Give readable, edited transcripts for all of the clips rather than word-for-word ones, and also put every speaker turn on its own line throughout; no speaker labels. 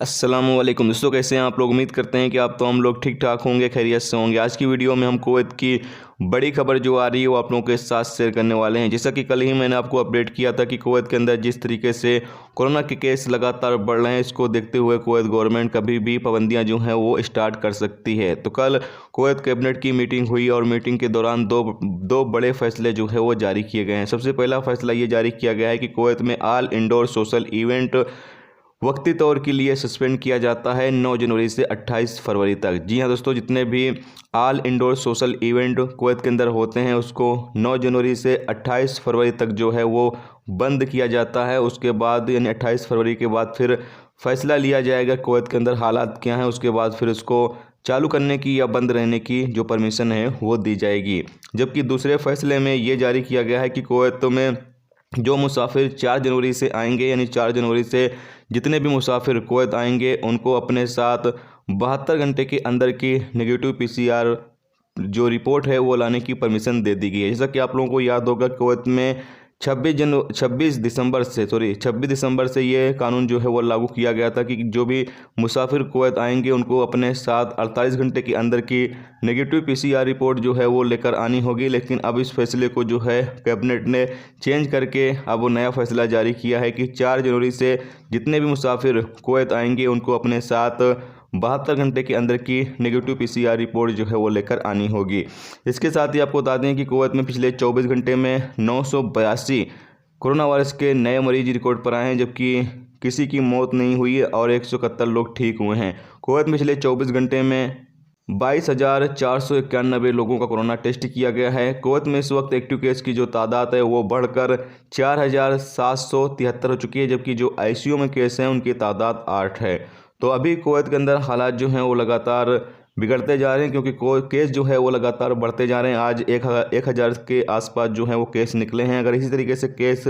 अस्सलामुअलैकुम दोस्तों, कैसे हैं आप लोग। उम्मीद करते हैं कि आप तो हम लोग ठीक ठाक होंगे, खैरियत से होंगे। आज की वीडियो में हम कुवैत की बड़ी खबर जो आ रही है वो आप लोगों के साथ शेयर करने वाले हैं। जैसा कि कल ही मैंने आपको अपडेट किया था कि कुवैत के अंदर जिस तरीके से कोरोना के केस लगातार बढ़ रहे हैं, इसको देखते हुए कुवैत गवर्नमेंट कभी भी पाबंदियां जो हैं वो स्टार्ट कर सकती है। तो कल कुवैत कैबिनेट की मीटिंग हुई और मीटिंग के दौरान दो बड़े फैसले जो है वो जारी किए गए हैं। सबसे पहला फैसला ये जारी किया गया है कि कुवैत में ऑल इंडोर सोशल इवेंट वक्ती तौर के लिए सस्पेंड किया जाता है 9 जनवरी से 28 फरवरी तक। जी हाँ दोस्तों, जितने भी all indoor social event Kuwait के अंदर होते हैं उसको 9 जनवरी से 28 फरवरी तक जो है वो बंद किया जाता है। उसके बाद यानी 28 फरवरी के बाद फिर फैसला लिया जाएगा कुवैत के अंदर हालात क्या हैं, उसके बाद फिर उसको चालू करने की या बंद रहने की जो परमिशन है वो दी जाएगी। जबकि दूसरे फैसले में ये जारी किया गया है कि कुवैत में जो मुसाफिर 4 जनवरी से आएंगे, यानी 4 जनवरी से जितने भी मुसाफिर कुवैत आएंगे उनको अपने साथ 72 घंटे के अंदर की नेगेटिव पीसीआर जो रिपोर्ट है वो लाने की परमिशन दे दी गई है। जैसा कि आप लोगों को याद होगा, कुवैत में 26 दिसंबर से ये कानून जो है वो लागू किया गया था कि जो भी मुसाफिर कुवैत आएंगे उनको अपने साथ 48 घंटे के अंदर की नेगेटिव पीसीआर रिपोर्ट जो है वो लेकर आनी होगी। लेकिन अब इस फैसले को जो है कैबिनेट ने चेंज करके अब वो नया फैसला जारी किया है कि 4 जनवरी से जितने भी मुसाफिर कुवैत आएंगे उनको अपने साथ 72 घंटे के अंदर की नेगेटिव पीसीआर रिपोर्ट जो है वो लेकर आनी होगी। इसके साथ ही आपको बता दें कि कुवैत में पिछले 24 घंटे में 982 कोरोना वायरस के नए मरीज रिकॉर्ड पर आए हैं, जबकि किसी की मौत नहीं हुई है और 171 लोग ठीक हुए हैं। कुवैत में पिछले 24 घंटे में 22,491 लोगों का कोरोना टेस्ट किया गया है। कुवैत में इस वक्त एक्टिव केस की जो तादाद है वो बढ़कर 4,773 हो चुकी है, जबकि जो आईसीयू में केस हैं उनकी तादाद 8 है। तो अभी कुवैत के अंदर हालात जो हैं वो लगातार बिगड़ते जा रहे हैं, क्योंकि केस जो है वो लगातार बढ़ते जा रहे हैं। आज 1,000 के आसपास जो है वो केस निकले हैं। अगर इसी तरीके से केस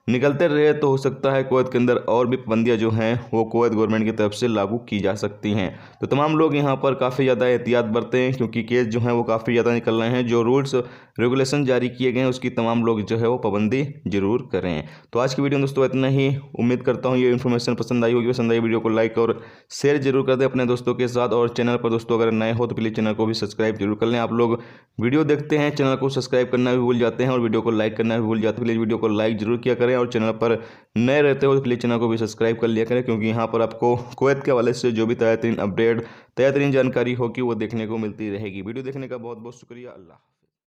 निकलते रहे तो हो सकता है कुवैत के अंदर और भी पाबंदियाँ जो हैं वो कुवैत गवर्नमेंट की तरफ से लागू की जा सकती हैं। तो तमाम लोग यहाँ पर काफ़ी ज़्यादा एहतियात बरतें, क्योंकि केस जो हैं वो काफ़ी ज़्यादा निकल रहे हैं। जो रूल्स रेगुलेशन जारी किए गए हैं उसकी तमाम लोग जो है वो पाबंदी जरूर करें। तो आज की वीडियो में दोस्तों इतना ही। उम्मीद करता हूँ ये इन्फॉर्मेशन पसंद आई होगी। पसंद आई वीडियो को लाइक और शेयर जरूर कर दें अपने दोस्तों के साथ। और चैनल पर दोस्तों अगर नए हो तो प्लीज़ चैनल को भी सब्सक्राइब जरूर कर लें। आप लोग वीडियो देखते हैं, चैनल को सब्सक्राइब करना भी भूल जाते हैं और वीडियो को लाइक करना भी भूल जाते हैं। प्लीज़ वीडियो को लाइक जरूर किया करें और चैनल पर नए रहते हो तो प्लीज़ चैनल को भी सब्सक्राइब कर लिया करें, क्योंकि यहाँ पर आपको कुवैत के हवाले से जो भी ताज़ा तरीन अपडेट, ताज़ा तरीन जानकारी होगी वो देखने को मिलती रहेगी। वीडियो देखने का बहुत बहुत शुक्रिया। अल्लाह।